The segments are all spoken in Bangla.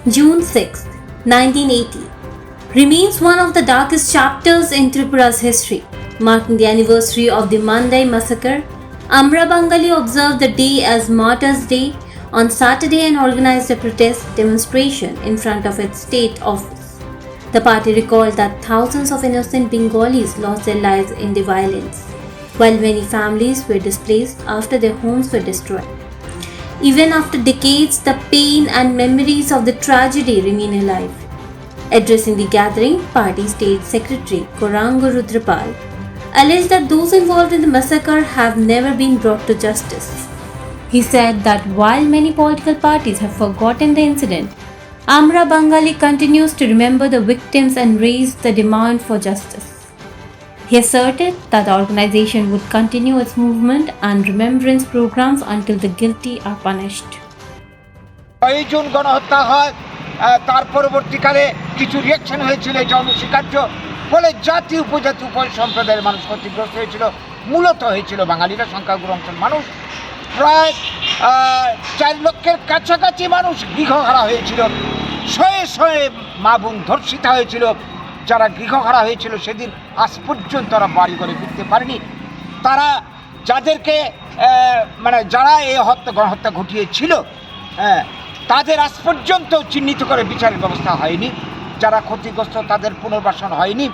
June 6, 1980, remains one of the darkest chapters in Tripura's history. Marking the anniversary of the Mandai massacre, Amra Bangali observed the day as Martyrs' Day on Saturday and organized a protest demonstration in front of its state office. The party recalled that thousands of innocent Bengalis lost their lives in the violence, while many families were displaced after their homes were destroyed. Even after decades, the pain and memories of the tragedy remain alive. Addressing the gathering, Party State Secretary Korangu Rudrapal alleged that those involved in the massacre have never been brought to justice. He said that while many political parties have forgotten the incident, Amra Bangali continues to remember the victims and raise the demand for justice. He asserted that the organization would continue its movement and remembrance programs until the guilty are punished. June গণহত্যা হয়, তার পরবর্তীকালে কিছু রিয়াকশন হয়েছিল, এটা অনস্বীকার্য। ফলে জাতি উপজাতি সম্প্রদায়ের মানুষ ক্ষতিগ্রস্ত হয়েছিল, মূলত হয়েছিল বাঙালিরা, সংখ্যাগুরু অংশের মানুষ। প্রায় 4 লক্ষের কাছাকাছি মানুষ গৃহহারা হয়েছিল, শয়ে শয়ে মা বোন ধর্ষিতা হয়েছিল। যারা গৃহহারা হয়েছিল সেদিন আজ পর্যন্ত তারা বাড়ি করে ফিরতে পারেনি। তারা যাদেরকে যারা এই গণহত্যা ঘটিয়েছিল তাদের আজ পর্যন্ত চিহ্নিত করে বিচারের ব্যবস্থা হয়নি। যারা ক্ষতিগ্রস্ত তাদের পুনর্বাসন হয়নি।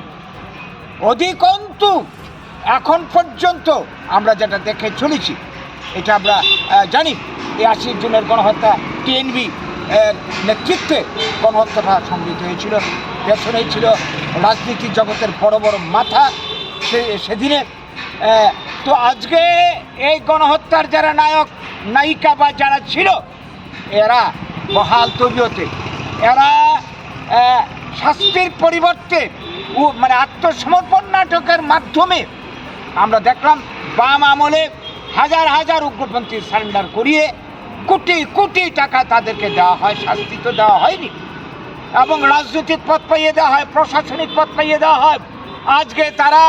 অধিকন্তু এখন পর্যন্ত আমরা যেটা দেখে চলেছি, এটা আমরা জানি এই 80 জনের গণহত্যা টিএনবি নেতৃত্বে গণহত্যাটা সংঘটিত হয়েছিল। পেছনেই ছিল রাজনীতি জগতের বড় বড় মাথা সেদিনে। তো আজকে এই গণহত্যার যারা নায়ক নায়িকা বা যারা ছিল, এরা বহাল তবিয়তে, এরা শাস্তির পরিবর্তে আত্মসমর্পণ নাটকের মাধ্যমে আমরা দেখলাম বাম আমলে হাজার হাজার উগ্রপন্থী সারেন্ডার করিয়ে কোটি কোটি টাকা তাদেরকে দেওয়া হয়, শাস্তি তো দেওয়া হয়নি। এবং রাজনৈতিক পদ পাইয়ে দেওয়া হয়, প্রশাসনিক পদ পাইয়ে দেওয়া হয়। আজকে তারা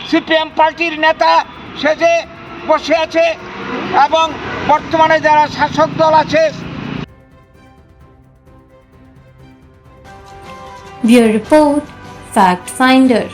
সিপিএম পার্টির নেতা সেজে বসে আছে এবং বর্তমানে যারা শাসক দল আছে। Bureau Report, Fact Finder.